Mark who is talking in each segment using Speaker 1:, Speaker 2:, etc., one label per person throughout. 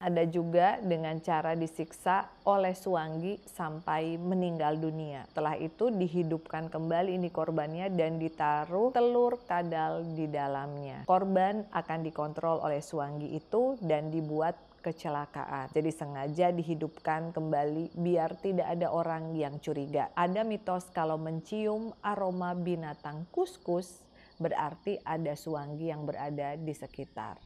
Speaker 1: Ada juga dengan cara disiksa oleh Suwanggi sampai meninggal dunia. Setelah itu dihidupkan kembali ini korbannya dan ditaruh telur kadal di dalamnya. Korban akan dikontrol oleh Suwanggi itu dan dibuat kecelakaan. Jadi sengaja dihidupkan kembali biar tidak ada orang yang curiga. Ada mitos kalau mencium aroma binatang kuskus berarti ada Suwanggi yang berada di sekitar.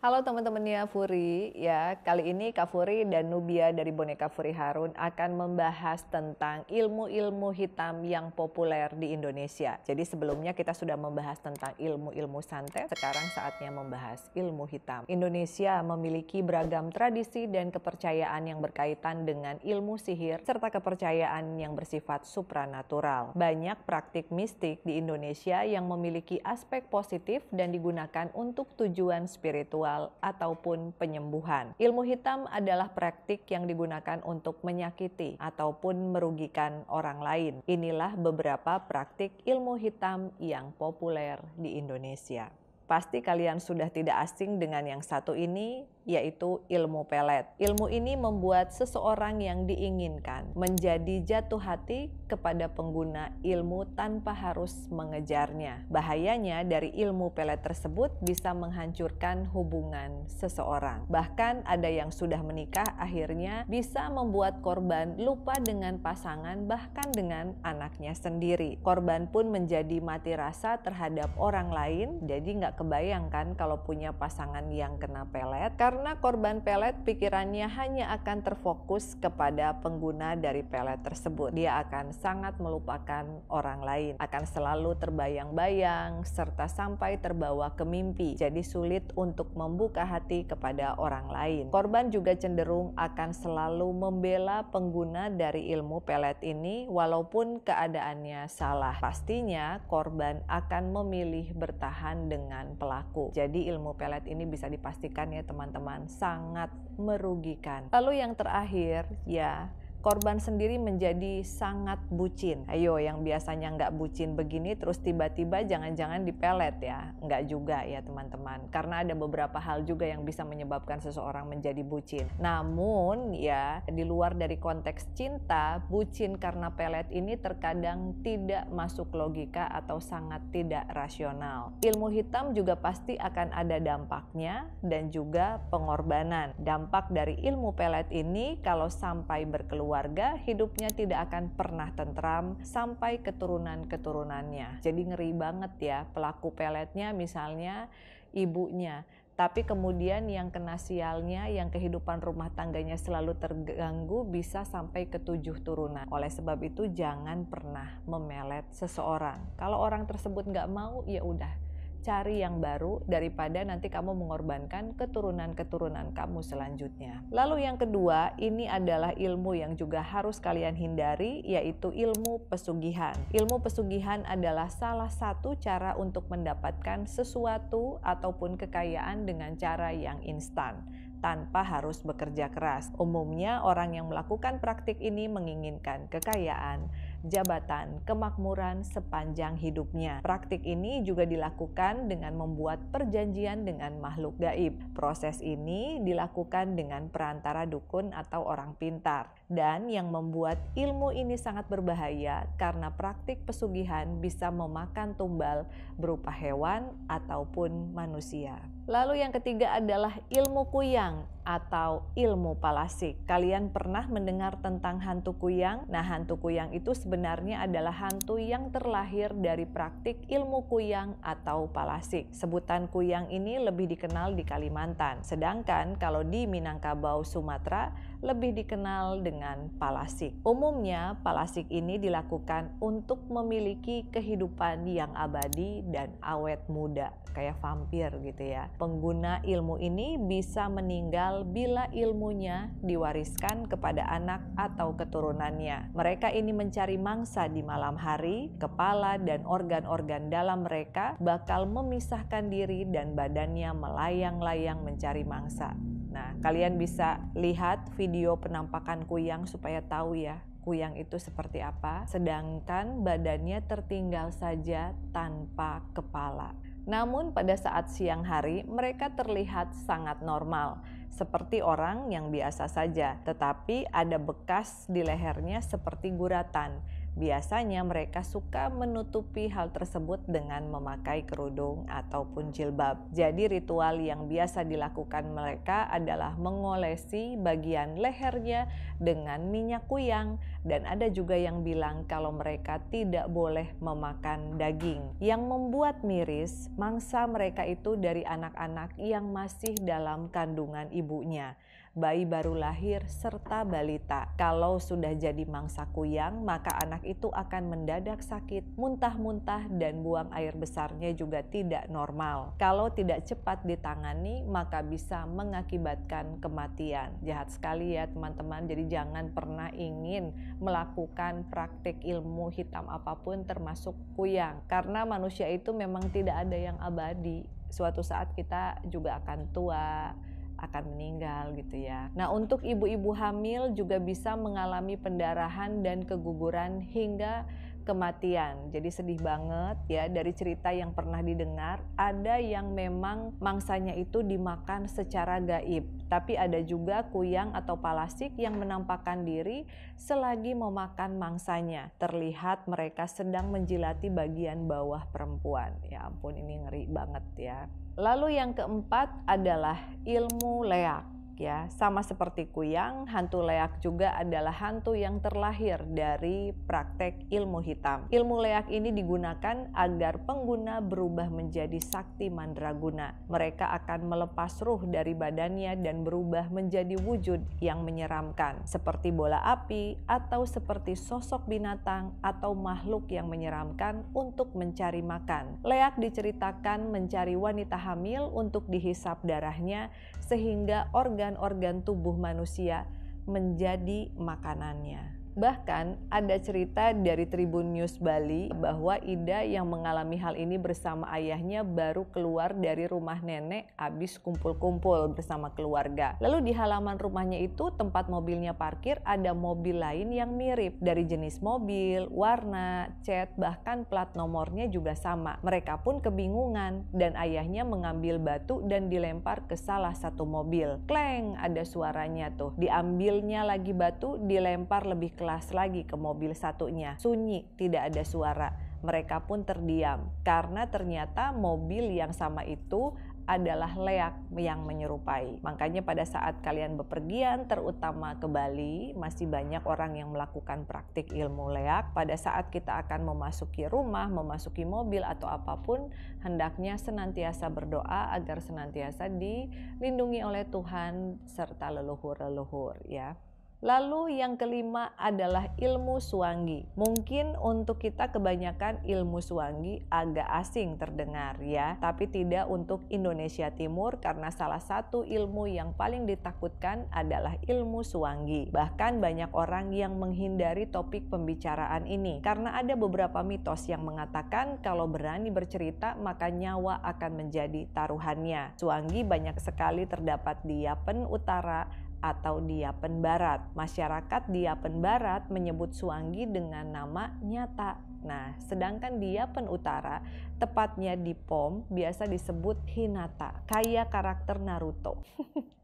Speaker 1: Halo teman-temannya Furi, ya kali ini Kak Furi dan Nubia dari Boneka Furi Harun akan membahas tentang ilmu-ilmu hitam yang populer di Indonesia. Jadi sebelumnya kita sudah membahas tentang ilmu-ilmu santet, sekarang saatnya membahas ilmu hitam. Indonesia memiliki beragam tradisi dan kepercayaan yang berkaitan dengan ilmu sihir serta kepercayaan yang bersifat supranatural. Banyak praktik mistik di Indonesia yang memiliki aspek positif dan digunakan untuk tujuan spiritual ataupun penyembuhan. Ilmu hitam adalah praktik yang digunakan untuk menyakiti ataupun merugikan orang lain. Inilah beberapa praktik ilmu hitam yang populer di Indonesia. Pasti kalian sudah tidak asing dengan yang satu ini, yaitu ilmu pelet. Ilmu ini membuat seseorang yang diinginkan menjadi jatuh hati kepada pengguna ilmu tanpa harus mengejarnya. Bahayanya dari ilmu pelet tersebut bisa menghancurkan hubungan seseorang. Bahkan ada yang sudah menikah akhirnya bisa membuat korban lupa dengan pasangan bahkan dengan anaknya sendiri. Korban pun menjadi mati rasa terhadap orang lain, jadi nggak kebayangkan kalau punya pasangan yang kena pelet, karena korban pelet pikirannya hanya akan terfokus kepada pengguna dari pelet tersebut. Dia akan sangat melupakan orang lain, akan selalu terbayang-bayang serta sampai terbawa ke mimpi, jadi sulit untuk membuka hati kepada orang lain. Korban juga cenderung akan selalu membela pengguna dari ilmu pelet ini walaupun keadaannya salah. Pastinya korban akan memilih bertahan dengan pelaku. Jadi ilmu pelet ini bisa dipastikan ya teman-teman sangat merugikan. Lalu yang terakhir ya, korban sendiri menjadi sangat bucin. Ayo yang biasanya nggak bucin begini terus tiba-tiba jangan-jangan dipelet ya. Nggak juga ya teman-teman. Karena ada beberapa hal juga yang bisa menyebabkan seseorang menjadi bucin. Namun ya di luar dari konteks cinta, bucin karena pelet ini terkadang tidak masuk logika atau sangat tidak rasional. Ilmu hitam juga pasti akan ada dampaknya dan juga pengorbanan. Dampak dari ilmu pelet ini kalau sampai berkeluarga, hidupnya tidak akan pernah tentram sampai keturunan-keturunannya. Jadi ngeri banget ya, pelaku peletnya misalnya ibunya, tapi kemudian yang kena sialnya, yang kehidupan rumah tangganya selalu terganggu bisa sampai ke 7 turunan. Oleh sebab itu jangan pernah memelet seseorang. Kalau orang tersebut nggak mau, ya udah, cari yang baru daripada nanti kamu mengorbankan keturunan-keturunan kamu selanjutnya. Lalu yang kedua, ini adalah ilmu yang juga harus kalian hindari, yaitu ilmu pesugihan. Ilmu pesugihan adalah salah satu cara untuk mendapatkan sesuatu ataupun kekayaan dengan cara yang instan, tanpa harus bekerja keras. Umumnya orang yang melakukan praktik ini menginginkan kekayaan, jabatan, kemakmuran sepanjang hidupnya. Praktik ini juga dilakukan dengan membuat perjanjian dengan makhluk gaib. Proses ini dilakukan dengan perantara dukun atau orang pintar. Dan yang membuat ilmu ini sangat berbahaya karena praktik pesugihan bisa memakan tumbal berupa hewan ataupun manusia. Lalu yang ketiga adalah ilmu kuyang atau ilmu palasik. Kalian pernah mendengar tentang hantu kuyang? Nah, hantu kuyang itu sebenarnya adalah hantu yang terlahir dari praktik ilmu kuyang atau palasik. Sebutan kuyang ini lebih dikenal di Kalimantan, sedangkan kalau di Minangkabau, Sumatera lebih dikenal dengan palasik. Umumnya palasik ini dilakukan untuk memiliki kehidupan yang abadi dan awet muda, kayak vampir gitu ya. Pengguna ilmu ini bisa meninggal bila ilmunya diwariskan kepada anak atau keturunannya. Mereka ini mencari mangsa di malam hari, kepala dan organ-organ dalam mereka bakal memisahkan diri dan badannya melayang-layang mencari mangsa. Nah, kalian bisa lihat video penampakan kuyang supaya tahu ya, kuyang itu seperti apa, sedangkan badannya tertinggal saja tanpa kepala. Namun pada saat siang hari mereka terlihat sangat normal, seperti orang yang biasa saja, tetapi ada bekas di lehernya seperti guratan. Biasanya mereka suka menutupi hal tersebut dengan memakai kerudung ataupun jilbab. Jadi ritual yang biasa dilakukan mereka adalah mengolesi bagian lehernya dengan minyak kuyang, dan ada juga yang bilang kalau mereka tidak boleh memakan daging. Yang membuat miris, mangsa mereka itu dari anak-anak yang masih dalam kandungan ibunya, bayi baru lahir serta balita. Kalau sudah jadi mangsa kuyang, maka anak itu akan mendadak sakit, muntah-muntah, dan buang air besarnya juga tidak normal. Kalau tidak cepat ditangani, maka bisa mengakibatkan kematian. Jahat sekali ya teman-teman, jadi jangan pernah ingin melakukan praktik ilmu hitam apapun termasuk kuyang. Karena manusia itu memang tidak ada yang abadi. Suatu saat kita juga akan tua, akan meninggal gitu ya. Nah, untuk ibu-ibu hamil juga bisa mengalami pendarahan dan keguguran hingga kematian. Jadi sedih banget ya, dari cerita yang pernah didengar, ada yang memang mangsanya itu dimakan secara gaib, tapi ada juga kuyang atau palasik yang menampakkan diri selagi memakan mangsanya. Terlihat mereka sedang menjilati bagian bawah perempuan. Ya ampun, ini ngeri banget ya. Lalu yang keempat adalah ilmu leak. Ya, sama seperti kuyang, hantu leak juga adalah hantu yang terlahir dari praktek ilmu hitam. Ilmu leak ini digunakan agar pengguna berubah menjadi sakti mandraguna. Mereka akan melepas ruh dari badannya dan berubah menjadi wujud yang menyeramkan, seperti bola api atau seperti sosok binatang atau makhluk yang menyeramkan untuk mencari makan. Leak diceritakan mencari wanita hamil untuk dihisap darahnya sehingga organ-organ tubuh manusia menjadi makanannya. Bahkan ada cerita dari Tribun News Bali bahwa Ida yang mengalami hal ini bersama ayahnya baru keluar dari rumah nenek habis kumpul-kumpul bersama keluarga. Lalu di halaman rumahnya itu tempat mobilnya parkir ada mobil lain yang mirip, dari jenis mobil, warna, cat, bahkan plat nomornya juga sama. Mereka pun kebingungan dan ayahnya mengambil batu dan dilempar ke salah satu mobil. Kleng, ada suaranya tuh. Diambilnya lagi batu, dilempar lebih kelas lagi ke mobil satunya. Sunyi, tidak ada suara. Mereka pun terdiam karena ternyata mobil yang sama itu adalah leak yang menyerupai. Makanya pada saat kalian bepergian, terutama ke Bali, masih banyak orang yang melakukan praktik ilmu leak. Pada saat kita akan memasuki rumah, memasuki mobil atau apapun, hendaknya senantiasa berdoa agar senantiasa dilindungi oleh Tuhan serta leluhur-leluhur ya. Lalu yang kelima adalah ilmu suanggi. Mungkin untuk kita kebanyakan ilmu suanggi agak asing terdengar ya, tapi tidak untuk Indonesia Timur karena salah satu ilmu yang paling ditakutkan adalah ilmu suanggi. Bahkan banyak orang yang menghindari topik pembicaraan ini karena ada beberapa mitos yang mengatakan kalau berani bercerita maka nyawa akan menjadi taruhannya. Suanggi banyak sekali terdapat di Yapen Utara atau di Yapen Barat. Masyarakat di Yapen Barat menyebut suanggi dengan nama nyata. Nah, sedangkan di Yapen Utara, tepatnya di POM, biasa disebut Hinata, kayak karakter Naruto.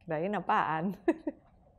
Speaker 1: Kirain apaan?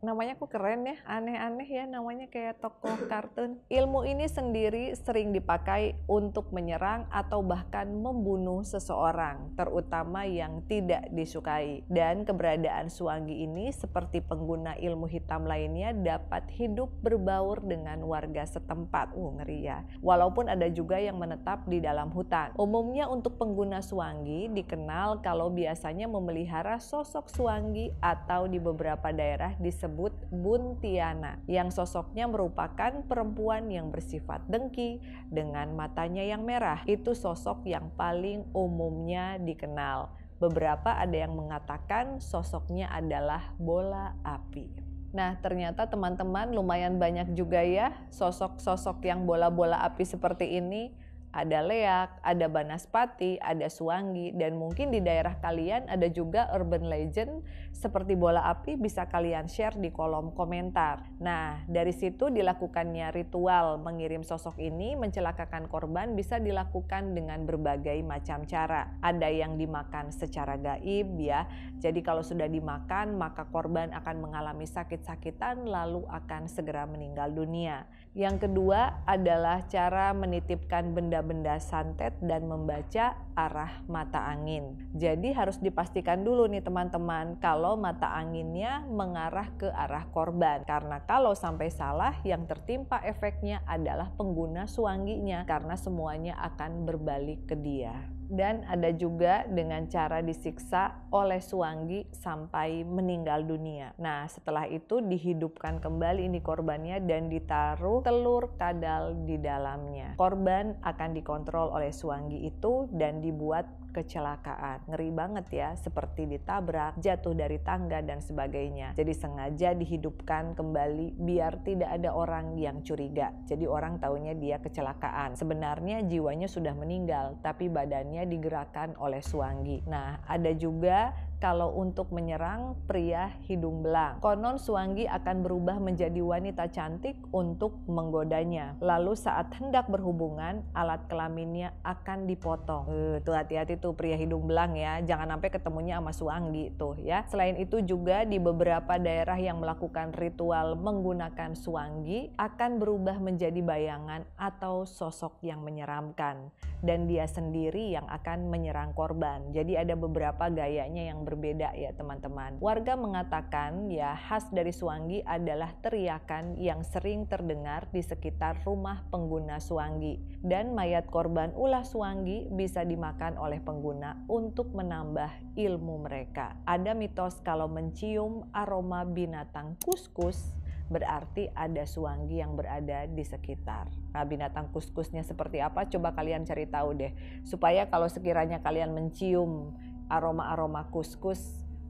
Speaker 1: Namanya kok keren ya, aneh-aneh ya namanya kayak tokoh kartun. Ilmu ini sendiri sering dipakai untuk menyerang atau bahkan membunuh seseorang, terutama yang tidak disukai. Dan keberadaan suanggi ini seperti pengguna ilmu hitam lainnya dapat hidup berbaur dengan warga setempat. Ngeri ya. Walaupun ada juga yang menetap di dalam hutan. Umumnya untuk pengguna suanggi dikenal kalau biasanya memelihara sosok suanggi atau di beberapa daerah disebut Buntiana, yang sosoknya merupakan perempuan yang bersifat dengki dengan matanya yang merah. Itu sosok yang paling umumnya dikenal. Beberapa ada yang mengatakan sosoknya adalah bola api. Nah, ternyata teman-teman lumayan banyak juga ya sosok-sosok yang bola-bola api seperti ini. ada leak, ada banaspati, ada suwangi, dan mungkin di daerah kalian ada juga urban legend seperti bola api, bisa kalian share di kolom komentar. Nah, dari situ dilakukannya ritual mengirim sosok ini mencelakakan korban bisa dilakukan dengan berbagai macam cara. Ada yang dimakan secara gaib ya, jadi kalau sudah dimakan maka korban akan mengalami sakit-sakitan lalu akan segera meninggal dunia. Yang kedua adalah cara menitipkan benda-benda santet dan membaca arah mata angin. Jadi harus dipastikan dulu nih teman-teman kalau mata anginnya mengarah ke arah korban. Karena kalau sampai salah yang tertimpa efeknya adalah pengguna suwanginya karena semuanya akan berbalik ke dia. Dan ada juga dengan cara disiksa oleh suwangi sampai meninggal dunia. Nah, setelah itu dihidupkan kembali ini korbannya dan ditaruh telur kadal di dalamnya. Korban akan dikontrol oleh suwangi itu dan dibuat kecelakaan. Ngeri banget ya, seperti ditabrak, jatuh dari tangga dan sebagainya. Jadi sengaja dihidupkan kembali biar tidak ada orang yang curiga. Jadi orang taunya dia kecelakaan. Sebenarnya jiwanya sudah meninggal, tapi badannya digerakkan oleh suwangi. Nah, ada juga kalau untuk menyerang pria hidung belang. Konon suwangi akan berubah menjadi wanita cantik untuk menggodanya. Lalu saat hendak berhubungan, alat kelaminnya akan dipotong. Tuh hati-hati tuh pria hidung belang ya, jangan sampai ketemunya sama suwangi tuh ya. Selain itu juga di beberapa daerah yang melakukan ritual menggunakan suwangi akan berubah menjadi bayangan atau sosok yang menyeramkan. Dan dia sendiri yang akan menyerang korban. Jadi ada beberapa gayanya yang berbeda ya teman-teman. Warga mengatakan ya khas dari suwangi adalah teriakan yang sering terdengar di sekitar rumah pengguna suwangi. Dan mayat korban ulah suwangi bisa dimakan oleh pengguna untuk menambah ilmu mereka. Ada mitos kalau mencium aroma binatang kuskus berarti ada suwangi yang berada di sekitar. Nah, binatang kuskusnya seperti apa? Coba kalian cari tahu deh. Supaya kalau sekiranya kalian mencium aroma-aroma kuskus,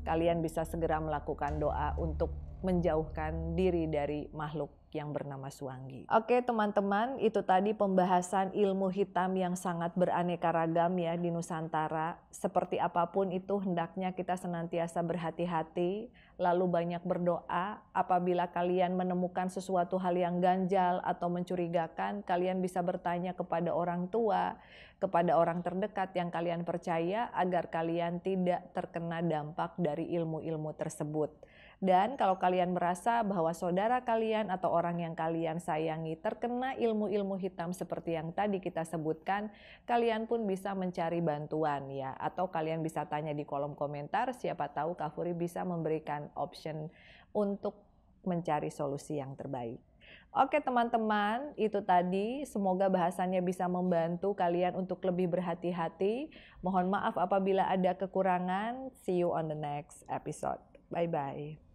Speaker 1: kalian bisa segera melakukan doa untuk menjauhkan diri dari makhluk yang bernama suwangi. Oke teman-teman, itu tadi pembahasan ilmu hitam yang sangat beraneka ragam ya di Nusantara. Seperti apapun itu hendaknya kita senantiasa berhati-hati, lalu banyak berdoa. Apabila kalian menemukan sesuatu hal yang ganjal atau mencurigakan, kalian bisa bertanya kepada orang tua, kepada orang terdekat yang kalian percaya agar kalian tidak terkena dampak dari ilmu-ilmu tersebut. Dan kalau kalian merasa bahwa saudara kalian atau orang yang kalian sayangi terkena ilmu-ilmu hitam seperti yang tadi kita sebutkan, kalian pun bisa mencari bantuan ya. Atau kalian bisa tanya di kolom komentar, siapa tahu Kak Furi bisa memberikan option untuk mencari solusi yang terbaik. Oke teman-teman, itu tadi semoga bahasannya bisa membantu kalian untuk lebih berhati-hati. Mohon maaf apabila ada kekurangan. See you on the next episode. Bye-bye.